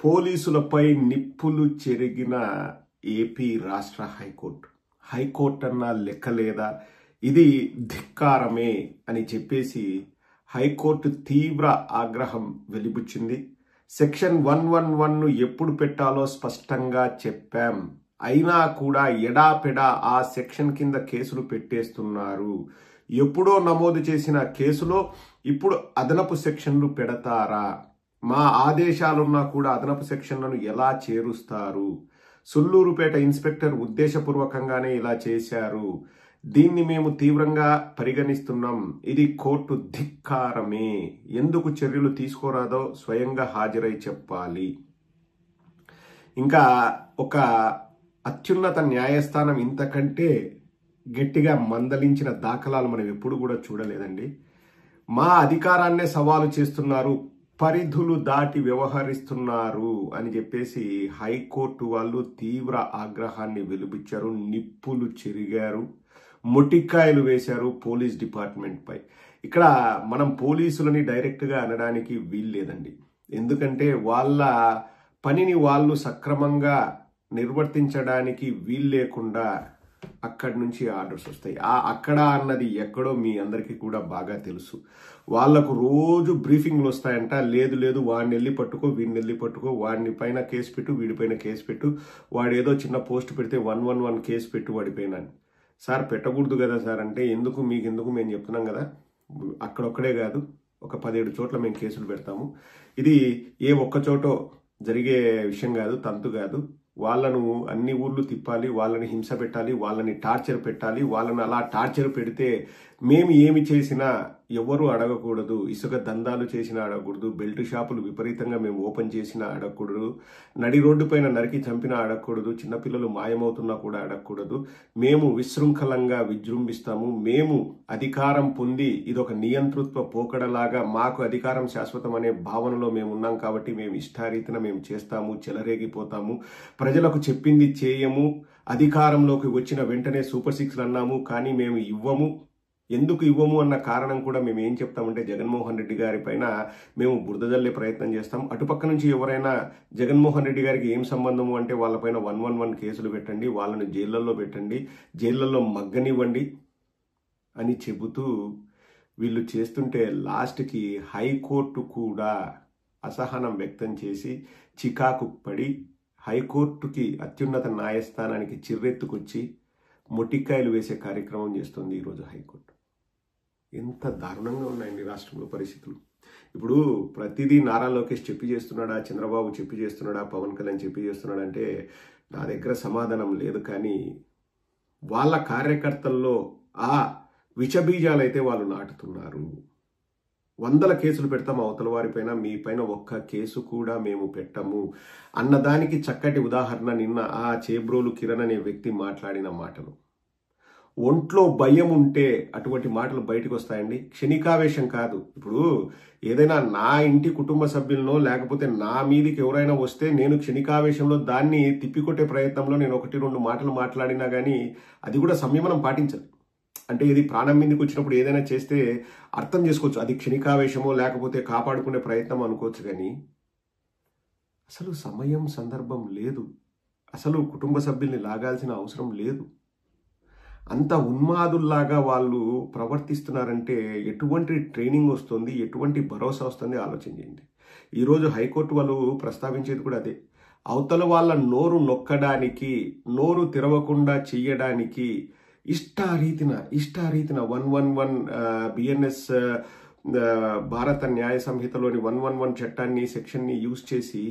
పోలీసులపై నిప్పులు చెరిగిన ఏపీ రాష్ట్ర హైకోర్టు అన్న లెక్కలేదా, ఇది ధిక్కారమే అని చెప్పేసి హైకోర్టు తీవ్ర ఆగ్రహం వెలిబుచ్చింది. సెక్షన్ 111ను ఎప్పుడు పెట్టాలో స్పష్టంగా చెప్పాం, అయినా కూడా ఎడాపెడా ఆ సెక్షన్ కింద కేసులు పెట్టేస్తున్నారు. ఎప్పుడో నమోదు చేసిన కేసులో ఇప్పుడు అదనపు సెక్షన్లు పెడతారా? మా ఆదేశాలున్నా కూడా అదనపు సెక్షన్లను ఎలా చేరుస్తారు? సుల్లూరుపేట ఇన్స్పెక్టర్ ఉద్దేశపూర్వకంగానే ఇలా చేశారు. దీన్ని మేము తీవ్రంగా పరిగణిస్తున్నాం. ఇది కోర్టు ధిక్కారమే. ఎందుకు చర్యలు తీసుకోరాదో స్వయంగా హాజరై చెప్పాలి. ఇంకా ఒక అత్యున్నత న్యాయస్థానం ఇంతకంటే గట్టిగా మందలించిన దాఖలాలు మనం ఎప్పుడు కూడా చూడలేదండి. మా అధికారాన్నే సవాలు చేస్తున్నారు, పరిధులు దాటి వ్యవహరిస్తున్నారు అని చెప్పేసి హైకోర్టు వాళ్ళు తీవ్ర ఆగ్రహాన్ని వెలుబుచ్చారు. నిప్పులు చెరిగారు, మొటిక్కాయలు వేశారు పోలీస్ డిపార్ట్మెంట్ పై. ఇక్కడ మనం పోలీసులని డైరెక్ట్గా అనడానికి వీల్లేదండి. ఎందుకంటే వాళ్ళ పనిని వాళ్ళు సక్రమంగా నిర్వర్తించడానికి వీల్లేకుండా అక్కడి నుంచి ఆర్డర్స్ వస్తాయి. ఆ అక్కడ అన్నది ఎక్కడో మీ అందరికీ కూడా బాగా తెలుసు. వాళ్లకు రోజు బ్రీఫింగ్లు వస్తాయంట. లేదు వాడిని వెళ్ళి పట్టుకో, వీడిని వెళ్ళి పట్టుకో, వాడిని పైన కేసు పెట్టు, వీడిపైన కేసు పెట్టు, వాడేదో చిన్న పోస్ట్ పెడితే 111 కేసు పెట్టు వాడిపైన. సార్ పెట్టకూడదు కదా సార్ అంటే, మీకెందుకు మేము చెప్తున్నాం కదా, అక్కడొక్కడే కాదు ఒక 17 చోట్ల మేము కేసులు పెడతాము. ఇది ఏ ఒక్క చోటో జరిగే విషయం కాదు, తంతు కాదు. వాళ్ళను అన్ని ఊర్లు తిప్పాలి, వాళ్ళని హింస పెట్టాలి, వాళ్ళని టార్చర్ పెట్టాలి. వాళ్ళని అలా టార్చర్ పెడితే మేము ఏమి చేసినా ఎవరు అడగకూడదు. ఇసుక దందాలు చేసినా అడగకూడదు, బెల్ట్ షాపులు విపరీతంగా మేము ఓపెన్ చేసినా అడగకూడదు, నడి రోడ్డు పైన నరికి చంపినా అడగకూడదు, చిన్నపిల్లలు మాయమవుతున్నా కూడా అడగకూడదు. మేము విశృంఖలంగా విజృంభిస్తాము. మేము అధికారం పొంది ఇదొక నియంతృత్వ పోకడలాగా మాకు అధికారం శాశ్వతం అనే భావనలో మేము ఉన్నాం కాబట్టి మేము ఇష్టారీతిన మేము చేస్తాము, చెలరేగిపోతాము, ప్రజలకు చెప్పింది చేయము. అధికారంలోకి వచ్చిన వెంటనే సూపర్ 6 అన్నాము, కానీ మేము ఇవ్వము. ఎందుకు ఇవ్వము అన్న కారణం కూడా మేము ఏం చెప్తామంటే, జగన్మోహన్ రెడ్డి గారి పైన మేము బురద జల్లే ప్రయత్నం చేస్తాం. అటుపక్క నుంచి ఎవరైనా జగన్మోహన్ రెడ్డి గారికి ఏం సంబంధము అంటే వాళ్ళపైన 111 కేసులు పెట్టండి, వాళ్ళని జైళ్లలో పెట్టండి, జైళ్లలో మగ్గనివ్వండి అని చెబుతూ వీళ్ళు చేస్తుంటే లాస్ట్కి హైకోర్టు కూడా అసహనం వ్యక్తం చేసి చికాకు పడి హైకోర్టుకి అత్యున్నత న్యాయస్థానానికి చిర్రెత్తుకొచ్చి మొటిక్కాయలు వేసే కార్యక్రమం చేస్తుంది ఈరోజు హైకోర్టు. ఎంత దారుణంగా ఉన్నాయండి రాష్ట్రంలో పరిస్థితులు. ఇప్పుడు ప్రతిదీ నారా లోకేష్ చెప్పి చేస్తున్నాడా, చంద్రబాబు చెప్పి చేస్తున్నాడా, పవన్ కళ్యాణ్ చెప్పి చేస్తున్నాడా అంటే నా దగ్గర సమాధానం లేదు. కానీ వాళ్ళ కార్యకర్తల్లో ఆ విషబీజాలైతే వాళ్ళు నాటుతున్నారు. 100 కేసులు పెడతాం అవతల వారిపైన, మీ పైన ఒక్క కేసు కూడా మేము పెట్టము అన్నదానికి చక్కటి ఉదాహరణ నిన్న ఆ చేబ్రోలు కిరణ్ అనే వ్యక్తి మాట్లాడిన మాటలు. ఒంట్లో భయం ఉంటే అటువంటి మాటలు బయటకు వస్తాయండి. క్షణికావేశం కాదు. ఇప్పుడు ఏదైనా నా ఇంటి కుటుంబ సభ్యులనో లేకపోతే నా మీదికి ఎవరైనా వస్తే నేను క్షణికావేశంలో దాన్ని తిప్పికొట్టే ప్రయత్నంలో నేను 1-2 మాటలు మాట్లాడినా కానీ అది కూడా సంయమనం పాటించదు. అంటే ఇది ప్రాణం మీదకి వచ్చినప్పుడు ఏదైనా చేస్తే అర్థం చేసుకోవచ్చు, అది క్షణికావేశమో లేకపోతే కాపాడుకునే ప్రయత్నం అనుకోవచ్చు. కానీ అసలు సమయం సందర్భం లేదు, అసలు కుటుంబ సభ్యుల్ని లాగాల్సిన అవసరం లేదు. అంత ఉన్మాదుల్లాగా వాళ్ళు ప్రవర్తిస్తున్నారంటే ఎటువంటి ట్రైనింగ్ వస్తుంది, ఎటువంటి భరోసా వస్తుంది ఆలోచన చేయండి. ఈరోజు హైకోర్టు వాళ్ళు ప్రస్తావించేది కూడా అదే. అవతల వాళ్ళ నోరు నొక్కడానికి, నోరు తెరవకుండా చెయ్యడానికి ఇష్టారీతిన 111 బిఎన్ఎస్ భారత న్యాయ సంహితలోని 111 చట్టాన్ని సెక్షన్ని యూజ్ చేసి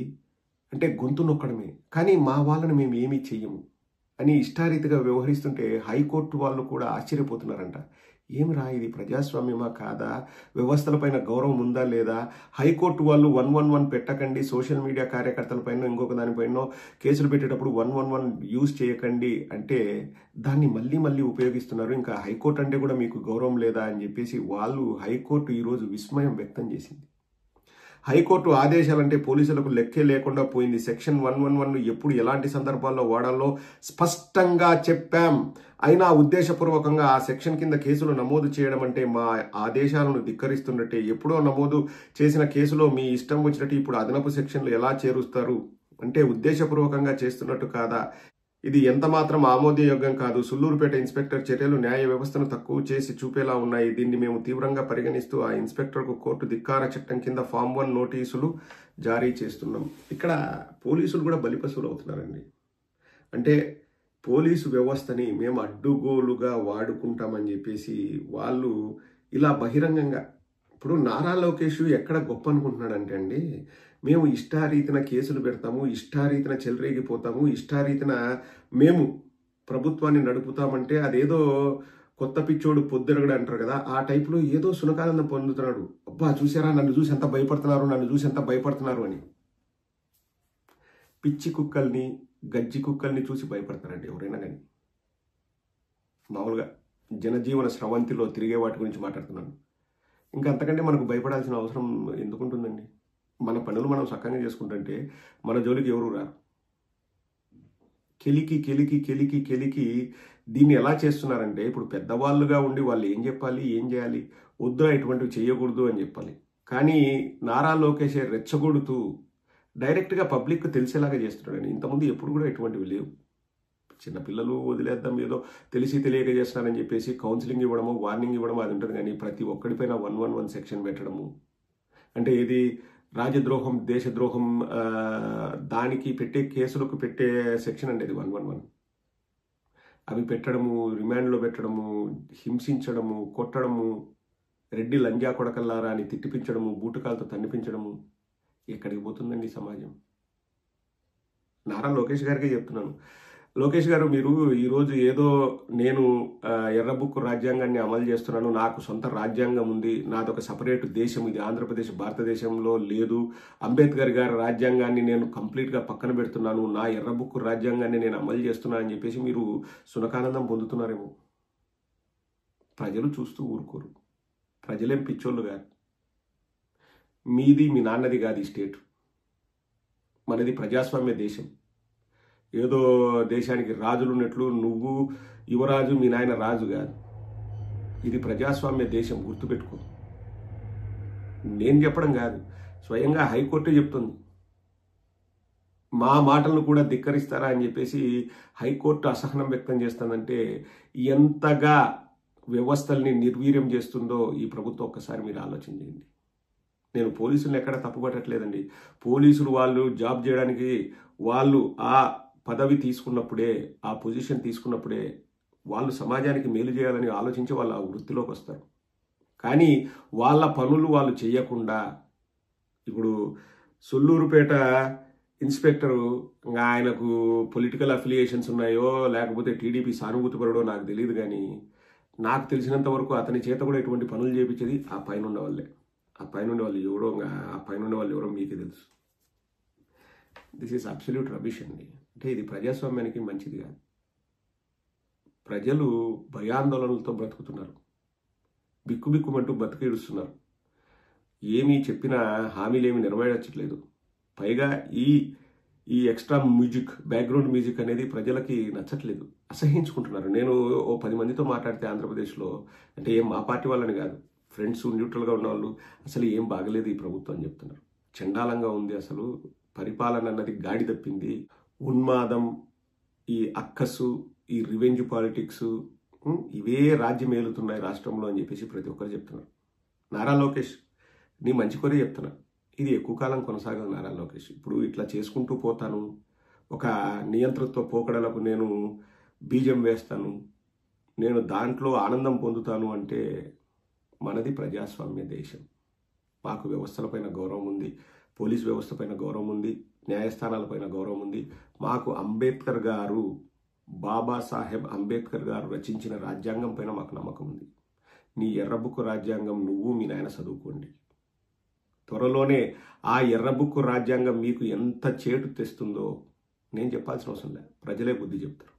అంటే గొంతు నొక్కడమే. కానీ మా వాళ్ళని మేము ఏమీ చెయ్యము అని ఇష్టారీతిగా వ్యవహరిస్తుంటే హైకోర్టు వాళ్ళు కూడా ఆశ్చర్యపోతున్నారంట. ఏమిరా ఇది ప్రజాస్వామ్యమా కాదా, వ్యవస్థలపైన గౌరవం ఉందా లేదా? హైకోర్టు వాళ్ళు 111 పెట్టకండి, సోషల్ మీడియా కార్యకర్తలపైన ఇంకొక దానిపైన కేసులు పెట్టేటప్పుడు 111 యూజ్ చేయకండి అంటే దాన్ని మళ్ళీ ఉపయోగిస్తున్నారు. ఇంకా హైకోర్టు అంటే కూడా మీకు గౌరవం లేదా అని చెప్పేసి వాళ్ళు హైకోర్టు ఈరోజు విస్మయం వ్యక్తం చేసింది. హైకోర్టు ఆదేశాలంటే పోలీసులకు లెక్కే లేకుండా పోయింది. సెక్షన్ 111 ఎప్పుడు ఎలాంటి సందర్భాల్లో వాడాలో స్పష్టంగా చెప్పాం. అయినా ఉద్దేశపూర్వకంగా ఆ సెక్షన్ కింద కేసులు నమోదు చేయడం అంటే మా ఆదేశాలను ధిక్కరిస్తున్నట్టే. ఎప్పుడో నమోదు చేసిన కేసులో మీ ఇష్టం వచ్చినట్టు ఇప్పుడు అదనపు సెక్షన్లు ఎలా చేరుస్తారు అంటే ఉద్దేశపూర్వకంగా చేస్తున్నట్టు కాదా? ఇది ఎంత మాత్రం ఆమోదయోగ్యం కాదు. సుల్లూరుపేట ఇన్స్పెక్టర్ చర్యలు న్యాయ వ్యవస్థను తక్కువ చేసి చూపేలా ఉన్నాయి. దీన్ని మేము తీవ్రంగా పరిగణిస్తూ ఆ ఇన్స్పెక్టర్కు కోర్టు ధిక్కార చట్టం కింద ఫామ్ 1 నోటీసులు జారీ చేస్తున్నాం. ఇక్కడ పోలీసులు కూడా బలిపశువులు అవుతున్నారండి. అంటే పోలీసు వ్యవస్థని మేము అడ్డుగోలుగా వాడుకుంటామని చెప్పేసి వాళ్ళు ఇలా బహిరంగంగా, ఇప్పుడు నారా లోకేష్ ఎక్కడ గొప్ప అనుకుంటున్నాడంటే అండి, మేము ఇష్టారీతిన కేసులు పెడతాము, ఇష్టారీతిన చెలరేగిపోతాము, ఇష్టారీతిన మేము ప్రభుత్వాన్ని నడుపుతామంటే అదేదో కొత్త పిచ్చోడు పొద్దురగడు అంటారు కదా, ఆ టైపులో ఏదో సునకానందం పొందుతున్నాడు. అబ్బా చూసారా నన్ను చూసి ఎంత భయపడుతున్నారు అని. పిచ్చి కుక్కల్ని గజ్జి కుక్కల్ని చూసి భయపడతారండి ఎవరైనా కానీ. మామూలుగా జనజీవన స్రవంతిలో తిరిగే వాటి గురించి మాట్లాడుతున్నాను. ఇంకా అంతకంటే మనకు భయపడాల్సిన అవసరం ఎందుకుంటుందండి? మన పనులు మనం చక్కగా చేసుకుంటుంటే మన జోలికి ఎవరు రారు. కెలికి దీన్ని ఎలా చేస్తున్నారంటే, ఇప్పుడు పెద్దవాళ్ళుగా ఉండి వాళ్ళు ఏం చెప్పాలి, ఏం చేయాలి, వద్దు ఇటువంటివి చేయకూడదు అని చెప్పాలి. కానీ నారా లోకేష్ రెచ్చగొడుతూ డైరెక్ట్గా పబ్లిక్ తెలిసేలాగా చేస్తున్నాడని. ఇంతకుముందు ఎప్పుడు కూడా ఎటువంటివి లేవు. చిన్నపిల్లలు వదిలేద్దాం ఏదో తెలిసి తెలియక చేస్తున్నారని చెప్పేసి కౌన్సిలింగ్ ఇవ్వడము, వార్నింగ్ ఇవ్వడము అది ఉంటుంది. కానీ ప్రతి ఒక్కడిపైన 111 సెక్షన్ పెట్టడము అంటే ఇది రాజద్రోహం, దేశద్రోహం దానికి పెట్టే కేసులకు పెట్టే సెక్షన్ అండి అది 111. అవి పెట్టడము, రిమాండ్లో పెట్టడము, హింసించడము, కొట్టడము, రెడ్డి లంజా కొడకల్లారా అని తిట్టిపించడము, బూటకాలతో తన్నిపించడము. ఎక్కడికి పోతుందండి సమాజం? నారా లోకేష్ గారికి చెప్తున్నాను, లోకేష్ గారు మీరు ఈరోజు ఏదో నేను ఎర్రబుక్కు రాజ్యాంగాన్ని అమలు చేస్తున్నాను, నాకు సొంత రాజ్యాంగం ఉంది, నాదొక సపరేట్ దేశం, ఇది ఆంధ్రప్రదేశ్ భారతదేశంలో లేదు, అంబేద్కర్ గారి రాజ్యాంగాన్ని నేను కంప్లీట్గా పక్కన పెడుతున్నాను, నా ఎర్రబుక్కు రాజ్యాంగాన్ని నేను అమలు చేస్తున్నాను అని చెప్పేసి మీరు సునకానందం పొందుతున్నారేమో. ప్రజలు చూస్తూ ఊరుకోరు. ప్రజలేం పిచ్చోళ్ళు కాదు. మీది మీ నాన్నది కాదు ఈ స్టేట్. మనది ప్రజాస్వామ్య దేశం. ఏదో దేశానికి రాజులు ఉన్నట్లు నువ్వు యువరాజు, మీ నాయన రాజు కాదు. ఇది ప్రజాస్వామ్య దేశం, గుర్తుపెట్టుకో. నేను చెప్పడం కాదు, స్వయంగా హైకోర్టు చెప్తుంది. మా మాటలను కూడా ధిక్కరిస్తారా అని చెప్పేసి హైకోర్టు అసహనం వ్యక్తం చేస్తుందంటే ఎంతగా వ్యవస్థల్ని నిర్వీర్యం చేస్తుందో ఈ ప్రభుత్వం ఒక్కసారి మీరు ఆలోచన చేయండి. నేను పోలీసులను ఎక్కడ తప్పుపట్టట్లేదండి. పోలీసులు వాళ్ళు జాబ్ చేయడానికి వాళ్ళు ఆ పదవి తీసుకున్నప్పుడే, ఆ పొజిషన్ తీసుకున్నప్పుడే వాళ్ళు సమాజానికి మేలు చేయాలని ఆలోచించి వాళ్ళు ఆ వృత్తిలోకి వస్తారు. కానీ వాళ్ళ పనులు వాళ్ళు చేయకుండా, ఇప్పుడు సుల్లూరుపేట ఇన్స్పెక్టరు ఆయనకు పొలిటికల్ అఫిలియేషన్స్ ఉన్నాయో లేకపోతే టీడీపీ సానుభూతిపరుడో నాకు తెలియదు. కానీ నాకు తెలిసినంత వరకు అతని చేత కూడా ఎటువంటి పనులు చేయించేది ఆ పైన ఉన్న వాళ్ళే. ఆ పైన ఉండే వాళ్ళు ఎవరో మీకే తెలుసు. దిస్ ఈస్ అబ్సల్యూట్ రబిష్ అండి. అంటే ఇది ప్రజాస్వామ్యానికి మంచిది కాదు. ప్రజలు భయాందోళనలతో బ్రతుకుతున్నారు, బిక్కుబిక్కుమంటూ బతికేడుస్తున్నారు. ఏమీ చెప్పినా హామీలేమి నెరవేర్చట్లేదు. పైగా ఈ ఎక్స్ట్రా మ్యూజిక్, బ్యాక్గ్రౌండ్ మ్యూజిక్ అనేది ప్రజలకి నచ్చట్లేదు, అసహించుకుంటున్నారు. నేను ఓ 10 మందితో మాట్లాడితే ఆంధ్రప్రదేశ్లో, అంటే ఏం మా పార్టీ వాళ్ళని కాదు, ఫ్రెండ్స్ న్యూట్రల్గా ఉన్న వాళ్ళు, అసలు ఏం బాగలేదు ఈ ప్రభుత్వం అని చెప్తున్నారు. చండాలంగా ఉంది, అసలు పరిపాలన అన్నది గాడి తప్పింది. ఉన్మాదం, ఈ అక్కసు, ఈ రివెంజ్ పాలిటిక్స్ ఇవే రాజ్యం ఏలుతున్నాయి రాష్ట్రంలో అని చెప్పేసి ప్రతి ఒక్కరు చెప్తున్నారు. నారా లోకేష్ నీ మంచి కొరే చెప్తున్నా, ఇది ఎక్కువ కాలం కొనసాగదు నారా లోకేష్. ఇప్పుడు ఇట్లా చేసుకుంటూ పోతాను, ఒక నియంతృత్వ పోకడలకు నేను బీజం వేస్తాను, నేను దాంట్లో ఆనందం పొందుతాను అంటే మనది ప్రజాస్వామ్య దేశం. మాకు వ్యవస్థలపైన గౌరవం ఉంది, పోలీస్ వ్యవస్థ పైన గౌరవం ఉంది, న్యాయస్థానాలపైన గౌరవం ఉంది. మాకు అంబేద్కర్ గారు, బాబాసాహెబ్ అంబేద్కర్ గారు రచించిన రాజ్యాంగం పైన మాకు నమ్మకం ఉంది. నీ ఎర్రబుక్కు రాజ్యాంగం నువ్వు మీ నాయన చదువుకోండి. త్వరలోనే ఆ ఎర్రబుక్కు రాజ్యాంగం మీకు ఎంత చేటు తెస్తుందో నేను చెప్పాల్సిన అవసరం లేదు, ప్రజలే బుద్ధి చెప్తారు.